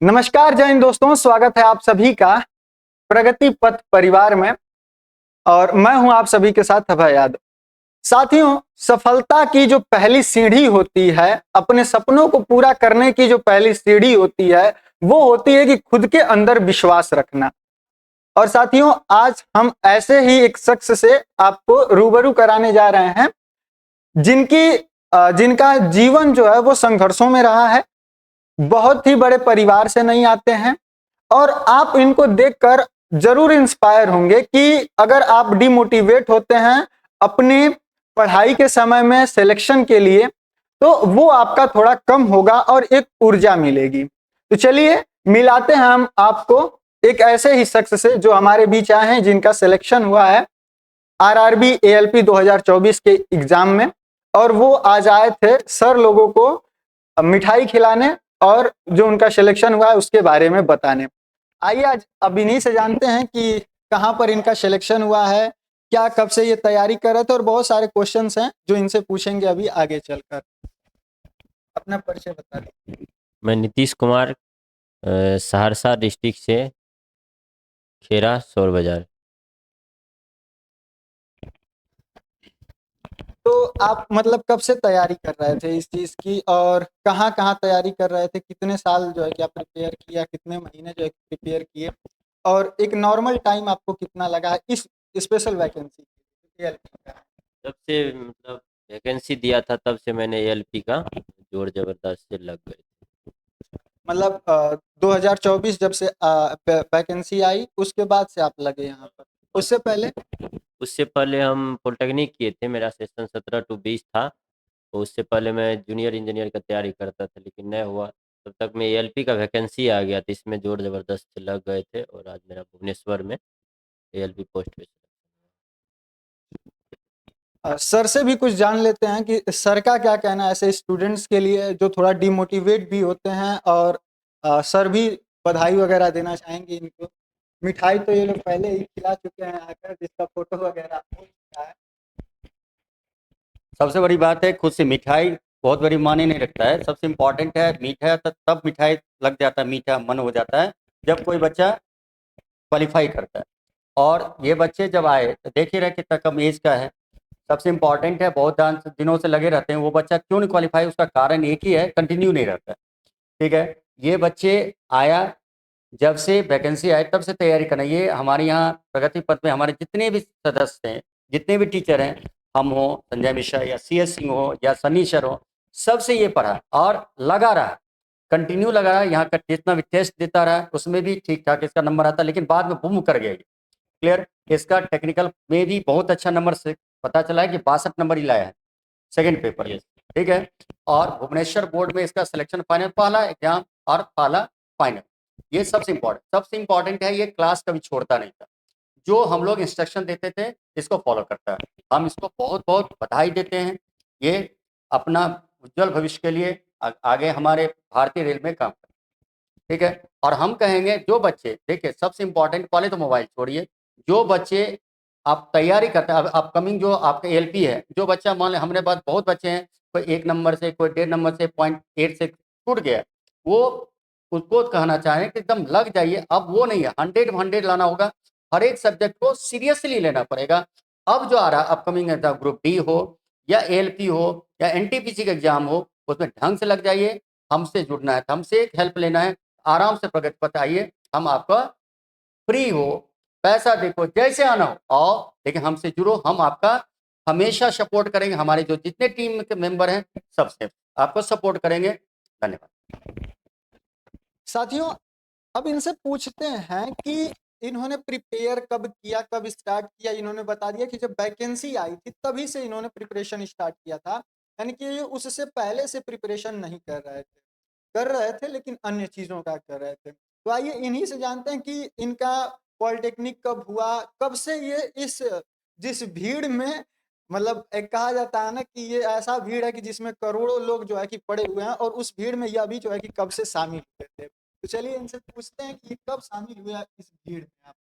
नमस्कार जय हिंद दोस्तों, स्वागत है आप सभी का प्रगति पथ परिवार में। और मैं हूं आप सभी के साथ अभय यादव। साथियों, सफलता की जो पहली सीढ़ी होती है, अपने सपनों को पूरा करने की जो पहली सीढ़ी होती है, वो होती है कि खुद के अंदर विश्वास रखना। और साथियों, आज हम ऐसे ही एक शख्स से आपको रूबरू कराने जा रहे हैं जिनका जीवन जो है वो संघर्षों में रहा है। बहुत ही बड़े परिवार से नहीं आते हैं और आप इनको देखकर जरूर इंस्पायर होंगे कि अगर आप डिमोटिवेट होते हैं अपनी पढ़ाई के समय में सिलेक्शन के लिए, तो वो आपका थोड़ा कम होगा और एक ऊर्जा मिलेगी। तो चलिए मिलाते हैं हम आपको एक ऐसे ही शख्स से जो हमारे बीच आए हैं, जिनका सिलेक्शन हुआ है आरआरबी एएलपी 2024 के एग्जाम में। और वो आज आए थे सर लोगों को मिठाई खिलाने और जो उनका सिलेक्शन हुआ है उसके बारे में बताने। आइए आज अब इन्हीं से जानते हैं कि कहाँ पर इनका सिलेक्शन हुआ है, क्या कब से ये तैयारी कर रहे थे, और बहुत सारे क्वेश्चंस हैं जो इनसे पूछेंगे अभी आगे चलकर। अपना परिचय बता दें। मैं नीतीश कुमार, सहरसा डिस्ट्रिक्ट से, खेरा सौर बाजार। तो आप मतलब कब से तैयारी कर रहे थे इस चीज की, और कहाँ कहाँ तैयारी कर रहे थे, कितने साल जो है कि आप प्रिपेयर किया, कितने महीने जो है प्रिपेयर किए, और एक नॉर्मल टाइम आपको कितना लगा है इस स्पेशल वैकेंसी का। जब से मतलब वैकेंसी दिया था तब से मैंने एएलपी का जोर जबरदस्त से लग गए। मतलब 2024 जब से वैकेंसी आई उसके बाद से आप लगे यहाँ पर, उससे पहले? उससे पहले हम पॉलिटेक्निक किए थे, मेरा सेशन 17 to 20 था। तो उससे पहले मैं जूनियर इंजीनियर का तैयारी करता था, लेकिन नहीं हुआ। तब तक में एएलपी का वैकेंसी आ गया था, इसमें जोर जबरदस्त से लग गए थे और आज मेरा भुवनेश्वर में एएलपी पोस्ट पे। सर से भी कुछ जान लेते हैं कि सर का क्या कहना है ऐसे स्टूडेंट्स के लिए जो थोड़ा डिमोटिवेट भी होते हैं। और सर भी बधाई वगैरह देना चाहेंगे इनको। मिठाई तो ये लोग पहले ही खिला चुके हैं आकर, जिसका फोटो वगैरह हो चुका है। सबसे बड़ी बात है, खुद से मिठाई बहुत बड़ी मायने नहीं रखता है। सबसे इम्पोर्टेंट है मीठा, तब मिठाई लग जाता है, मीठा मन हो जाता है जब कोई बच्चा क्वालिफाई करता है। और ये बच्चे जब आए तो देख ही रहे कितना कम एज का है। सबसे इम्पोर्टेंट है, बहुत दिनों से लगे रहते हैं, वो बच्चा क्यों नहीं क्वालिफाई, उसका कारण एक ही है, कंटिन्यू नहीं रहता है। ठीक है, ये बच्चे आया जब से वैकेंसी आए तब से तैयारी करना। ये हमारे यहाँ प्रगति पथ में हमारे जितने भी सदस्य हैं, जितने भी टीचर हैं, हम हो, संजय मिश्रा या CS सिंह हो या सनी सर हो, सबसे ये पढ़ा और लगा रहा, कंटिन्यू लगा रहा। यहाँ का जितना भी टेस्ट देता रहा उसमें भी ठीक ठाक इसका नंबर आता, लेकिन बाद में बूम कर गया ये। क्लियर, इसका टेक्निकल में भी बहुत अच्छा नंबर से पता चला है कि 62 नंबर ही लाया है सेकेंड पेपर में। ठीक है, और भुवनेश्वर बोर्ड में इसका सिलेक्शन फाइनल, पहला एग्जाम और पहला फाइनल। ये सबसे इम्पोर्टेंट है, ये क्लास कभी छोड़ता नहीं था। जो हम लोग इंस्ट्रक्शन देते थे इसको फॉलो करता है। हम इसको बहुत बहुत बधाई देते हैं। ये अपना उज्जवल भविष्य के लिए आगे हमारे भारतीय रेल में काम करें। ठीक है, और हम कहेंगे जो बच्चे, देखिए सबसे इम्पोर्टेंट, पहले तो मोबाइल छोड़िए। जो बच्चे आप तैयारी करते हैं, अपकमिंग जो आपका एलपी है, जो बच्चा मान लें, हमने बात बहुत बच्चे हैं, कोई 1 नंबर से, कोई 1.5 नंबर से, 0.8 से टूट गया, वो उसको कहना चाहें कि एकदम लग जाइए। अब वो नहीं है, 100 लाना होगा। हर एक सब्जेक्ट को सीरियसली लेना पड़ेगा। अब जो आ रहा है अपकमिंग एग्जाम, ग्रुप डी हो या एएलपी हो या एनटीपीसी का एग्जाम हो, उसमें ढंग से लग जाइए। हमसे जुड़ना है, हमसे हेल्प लेना है, आराम से प्रगति पथ आइए। हम आपका फ्री हो, पैसा देखो जैसे आना हो आओ, लेकिन हमसे जुड़ो। हम आपका हमेशा सपोर्ट करेंगे। हमारे जो जितने टीम के मेंबर हैं सबसे आपको सपोर्ट करेंगे। धन्यवाद। साथियों, अब इनसे पूछते हैं कि इन्होंने प्रिपेयर कब किया, कब स्टार्ट किया। इन्होंने बता दिया कि जब वैकेंसी आई थी तभी से इन्होंने प्रिपरेशन स्टार्ट किया था, यानी कि ये उससे पहले से प्रिपरेशन नहीं कर रहे थे लेकिन अन्य चीजों का कर रहे थे। तो आइए इन्हीं से जानते हैं कि इनका पॉलिटेक्निक कब हुआ, कब से ये इस जिस भीड़ में, मतलब एक कहा जाता है ना कि ये ऐसा भीड़ है कि जिसमें करोड़ों लोग जो है कि पड़े हुए हैं, और उस भीड़ में यह भी जो है कि कब से शामिल हुए थे। तो चलिए इनसे पूछते हैं कि ये कब शामिल हुए इस भीड़ में आप।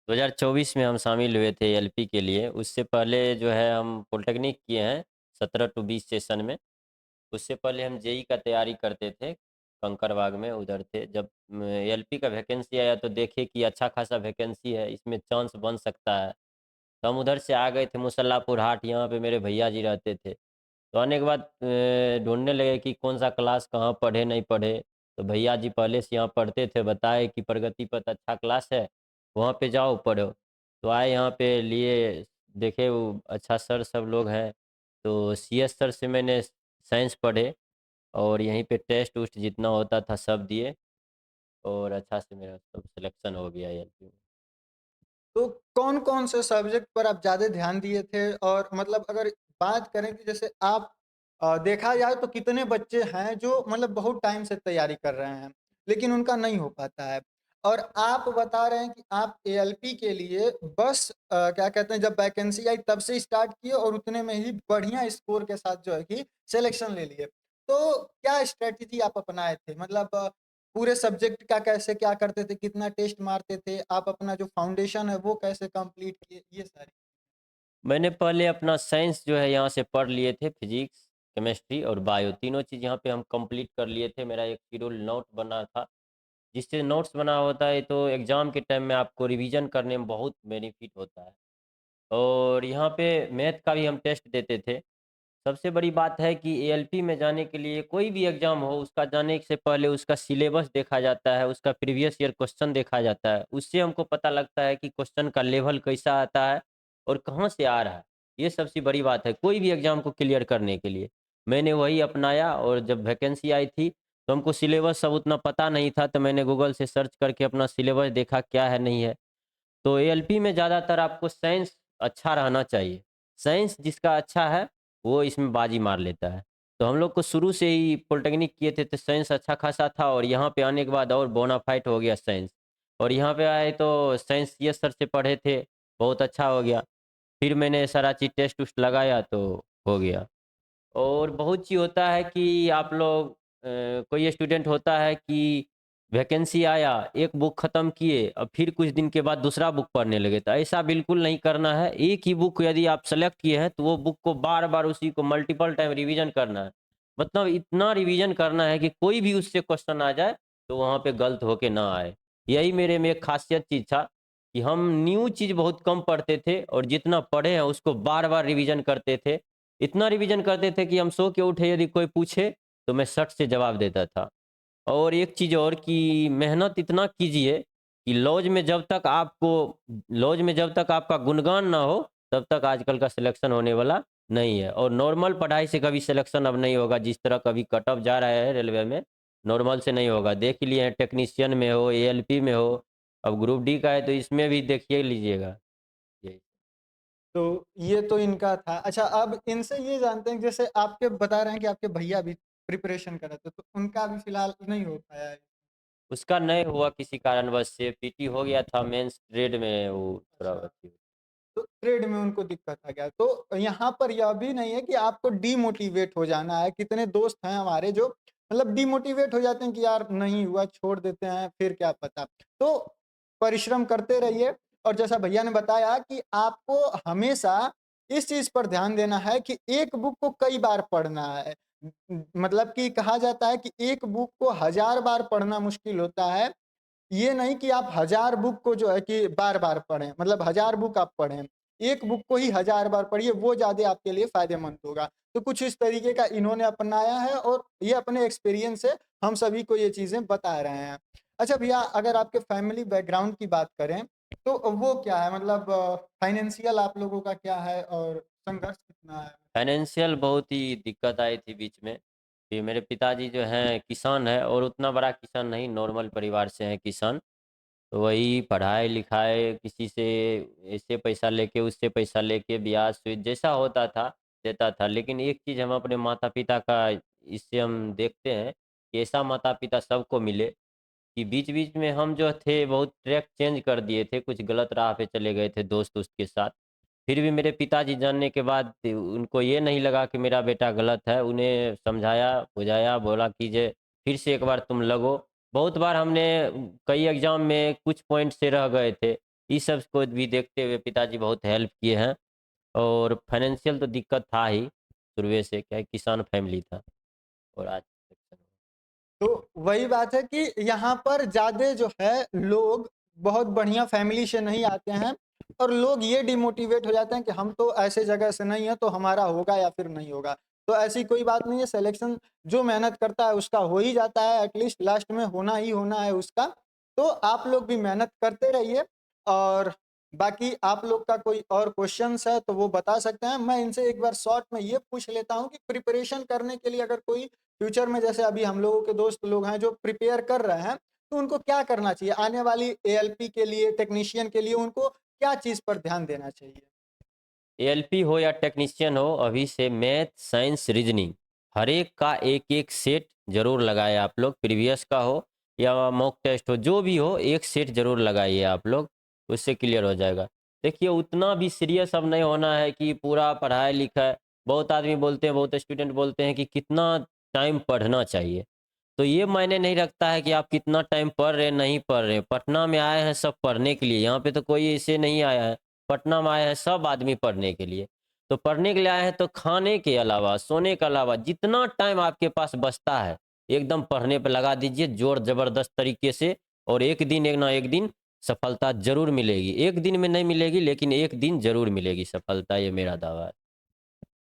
2024 में हम शामिल हुए थे एलपी के लिए। उससे पहले जो है हम पॉलिटेक्निक किए हैं 17 to 20 सेशन में। उससे पहले हम जेई का तैयारी करते थे। कंकड़बाग में उधर थे। जब एलपी का वैकेंसी आया तो देखे कि अच्छा खासा वैकेंसी है, इसमें चांस बन सकता है, तो हम उधर से आ गए थे मुसल्लापुर हाट। यहाँ पे मेरे भैया जी रहते थे। तो आने के बाद ढूंढने लगे कि कौन सा क्लास कहाँ पढ़े नहीं पढ़े। तो भैया जी पहले से यहाँ पढ़ते थे, बताए कि प्रगति पथ अच्छा क्लास है, वहाँ पे जाओ पढ़ो। तो आए यहाँ पे लिए, देखे वो अच्छा सर सब लोग हैं। तो सीएस सर से मैंने साइंस पढ़े और यहीं पे टेस्ट उस्ट जितना होता था सब दिए, और अच्छा से मेरा सब सिलेक्शन हो गया एलपी में। तो कौन कौन से सब्जेक्ट पर आप ज्यादा ध्यान दिए थे? और मतलब अगर बात करें कि जैसे आप देखा जाए तो कितने बच्चे हैं जो मतलब बहुत टाइम से तैयारी कर रहे हैं लेकिन उनका नहीं हो पाता है, और आप बता रहे हैं कि आप एएलपी के लिए बस क्या कहते हैं, जब वैकेंसी आई तब से स्टार्ट किए और उतने में ही बढ़िया स्कोर के साथ जो है कि सिलेक्शन ले लिए। तो क्या स्ट्रेटजी आप अपनाए थे? मतलब पूरे सब्जेक्ट का कैसे क्या करते थे, कितना टेस्ट मारते थे आप, अपना जो फाउंडेशन है वो कैसे कंप्लीट किए, ये सारी? मैंने पहले अपना साइंस जो है यहाँ से पढ़ लिए थे, फिजिक्स केमिस्ट्री और बायो, तीनों चीज़ यहाँ पे हम कंप्लीट कर लिए थे। मेरा एक शेड्यूल नोट बना था, जिससे नोट्स बना होता है तो एग्ज़ाम के टाइम में आपको रिवीजन करने में बहुत बेनिफिट होता है। और यहाँ पे मैथ का भी हम टेस्ट देते थे। सबसे बड़ी बात है कि एएलपी में जाने के लिए कोई भी एग्ज़ाम हो, उसका जाने से पहले उसका सिलेबस देखा जाता है, उसका प्रीवियस ईयर क्वेश्चन देखा जाता है। उससे हमको पता लगता है कि क्वेश्चन का लेवल कैसा आता है और कहाँ से आ रहा है। ये सबसे बड़ी बात है कोई भी एग्ज़ाम को क्लियर करने के लिए। मैंने वही अपनाया, और जब वैकेंसी आई थी तो हमको सिलेबस सब उतना पता नहीं था, तो मैंने गूगल से सर्च करके अपना सिलेबस देखा क्या है नहीं है। तो एएलपी में ज़्यादातर आपको साइंस अच्छा रहना चाहिए। साइंस जिसका अच्छा है वो इसमें बाजी मार लेता है। तो हम लोग को शुरू से ही पॉलिटेक्निक किए थे तो साइंस अच्छा खासा था, और यहाँ पे आने के बाद और बोनाफाइड हो गया साइंस। और यहाँ पे आए तो साइंस सीएस सर से पढ़े थे, बहुत अच्छा हो गया। फिर मैंने सारा चीज़ टेस्ट उस्ट लगाया तो हो गया। और बहुत चीज़ होता है कि आप लोग कोई स्टूडेंट होता है कि वैकेंसी आया, एक बुक ख़त्म किए और फिर कुछ दिन के बाद दूसरा बुक पढ़ने लगे, तो ऐसा बिल्कुल नहीं करना है। एक ही बुक यदि आप सेलेक्ट किए हैं तो वो बुक को बार बार उसी को मल्टीपल टाइम रिवीजन करना है। मतलब इतना रिवीजन करना है कि कोई भी उससे क्वेश्चन आ जाए तो वहाँ पे गलत होके ना आए। यही मेरे में एक खासियत चीज़ था कि हम न्यू चीज़ बहुत कम पढ़ते थे और जितना पढ़े हैं उसको बार बार रिवीजन करते थे। इतना रिवीजन करते थे कि हम सो के उठे यदि कोई पूछे तो मैं सट से जवाब देता था। और एक चीज़ और कि मेहनत इतना कीजिए कि लॉज में जब तक आपका गुणगान ना हो तब तक आजकल का सिलेक्शन होने वाला नहीं है। और नॉर्मल पढ़ाई से कभी सिलेक्शन अब नहीं होगा। जिस तरह कभी कट ऑफ जा रहा है रेलवे में, नॉर्मल से नहीं होगा। देख ही लिए हैं, टेक्नीशियन में हो, एएलपी में हो, अब ग्रुप डी का है तो इसमें भी देखिए लीजिएगा। यही। तो ये तो इनका था। अच्छा, अब इनसे ये जानते हैं, जैसे आपके बता रहे हैं कि आपके भैया भी प्रिपरेशन कर रहे थे, तो उनका भी फिलहाल नहीं हो पाया है? उसका नहीं हुआ किसी कारणवश से, पीटी हो गया था मेंस ट्रेड में वो थोड़ा अच्छा, अथी। तो ट्रेड में उनको दिक्कत आ गया। तो यहाँ पर यह भी नहीं है कि आपको डीमोटिवेट हो जाना है। कितने दोस्त हैं हमारे जो मतलब डीमोटिवेट हो जाते हैं कि यार नहीं हुआ, छोड़ देते हैं, फिर क्या पता। तो परिश्रम करते रहिए, और जैसा भैया ने बताया कि आपको हमेशा इस चीज पर ध्यान देना है कि एक बुक को कई बार पढ़ना है। मतलब कि कहा जाता है कि एक बुक को 1000 बार पढ़ना मुश्किल होता है, ये नहीं कि आप 1000 बुक को जो है कि बार-बार पढ़ें, मतलब 1000 बुक आप पढ़ें। एक बुक को ही 1000 बार पढ़िए, वो ज़्यादा आपके लिए फ़ायदेमंद होगा। तो कुछ इस तरीके का इन्होंने अपनाया है, और ये अपने एक्सपीरियंस से हम सभी को ये चीज़ें बता रहे हैं। अच्छा भैया, अगर आपके फैमिली बैकग्राउंड की बात करें, तो वो क्या है? मतलब फाइनेंशियल आप लोगों का क्या है और संघर्ष कितना है? फाइनेंशियल बहुत ही दिक्कत आई थी बीच में कि मेरे पिताजी जो हैं किसान है, और उतना बड़ा किसान नहीं, नॉर्मल परिवार से हैं किसान। तो वही पढ़ाई लिखाई किसी से ऐसे पैसा लेके उससे पैसा लेके ब्याज सूद जैसा होता था देता था। लेकिन एक चीज़ हम अपने माता पिता का इससे हम देखते हैं कि ऐसा माता पिता सबको मिले, कि बीच बीच में हम जो थे बहुत ट्रैक चेंज कर दिए थे, कुछ गलत राह पे चले गए थे दोस्त उस्त के साथ। फिर भी मेरे पिताजी जानने के बाद उनको ये नहीं लगा कि मेरा बेटा गलत है, उन्हें समझाया बुझाया, बोला कि जे फिर से एक बार तुम लगो। बहुत बार हमने कई एग्जाम में कुछ पॉइंट से रह गए थे, इस सब को भी देखते हुए पिताजी बहुत हेल्प किए हैं। और फाइनेंशियल तो दिक्कत था ही शुरू से, क्या है, किसान फैमिली था। और आज तो वही बात है कि यहाँ पर ज्यादा जो है लोग बहुत बढ़िया फैमिली से नहीं आते हैं और लोग ये डिमोटिवेट हो जाते हैं कि हम तो ऐसे जगह से नहीं है तो हमारा होगा या फिर नहीं होगा। तो ऐसी कोई बात नहीं है, सिलेक्शन जो मेहनत करता है उसका हो ही जाता है, एटलीस्ट लास्ट में होना ही होना है उसका। तो आप लोग भी मेहनत करते रहिए। और बाकी आप लोग का कोई और क्वेश्चंस है तो वो बता सकते हैं। मैं इनसे एक बार शॉर्ट में ये पूछ लेता हूँ कि प्रिपरेशन करने के लिए अगर कोई फ्यूचर में, जैसे अभी हम लोगों के दोस्त लोग हैं जो प्रिपेयर कर रहे हैं, तो उनको क्या करना चाहिए आने वाली एएलपी के लिए, टेक्नीशियन के लिए, उनको क्या चीज पर ध्यान देना चाहिए? एएलपी हो या टेक्नीशियन हो, अभी से मैथ, साइंस, रीजनिंग हर एक का एक एक सेट जरूर लगाए आप लोग। प्रीवियस का हो या मॉक टेस्ट हो, जो भी हो एक सेट जरूर लगाइए आप लोग, उससे क्लियर हो जाएगा। देखिए उतना भी सीरियस अब नहीं होना है कि पूरा पढ़ाई लिखाई। बहुत आदमी बोलते हैं, बहुत स्टूडेंट बोलते हैं कि कितना टाइम पढ़ना चाहिए। तो ये मायने नहीं रखता है कि आप कितना टाइम पढ़ रहे हैं नहीं पढ़ रहे हैं। पटना में आए हैं सब पढ़ने के लिए, यहाँ पे तो कोई ऐसे नहीं आया है। पटना में आए हैं सब आदमी पढ़ने के लिए। तो पढ़ने के लिए आए हैं तो खाने के अलावा, सोने के अलावा जितना टाइम आपके पास बचता है एकदम पढ़ने पे लगा दीजिए जोर जबरदस्त तरीके से। और एक दिन एक ना एक दिन सफलता जरूर मिलेगी। एक दिन में नहीं मिलेगी लेकिन एक दिन जरूर मिलेगी सफलता, ये मेरा दावा है।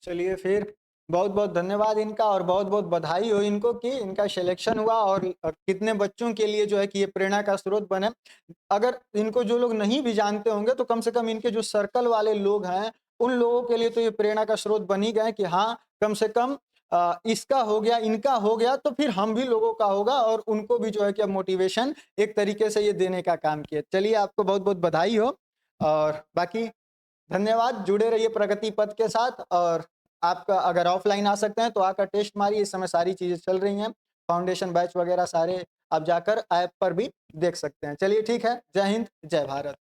चलिए फिर बहुत बहुत धन्यवाद इनका और बहुत बहुत बधाई हो इनको कि इनका सिलेक्शन हुआ और कितने बच्चों के लिए जो है कि ये प्रेरणा का स्रोत बने। अगर इनको जो लोग नहीं भी जानते होंगे तो कम से कम इनके जो सर्कल वाले लोग हैं उन लोगों के लिए तो ये प्रेरणा का स्रोत बन ही गए कि हाँ कम से कम इसका हो गया, इनका हो गया, तो फिर हम भी लोगों का होगा। और उनको भी जो है कि अब मोटिवेशन एक तरीके से ये देने का काम किया। चलिए आपको बहुत बहुत बधाई हो और बाकी धन्यवाद। जुड़े रहिए प्रगति पथ के साथ। और आपका अगर ऑफलाइन आ सकते हैं तो आकर टेस्ट मारिए, इस समय सारी चीजें चल रही हैं, फाउंडेशन बैच वगैरह सारे आप जाकर ऐप पर भी देख सकते हैं। चलिए ठीक है, जय हिंद, जय भारत।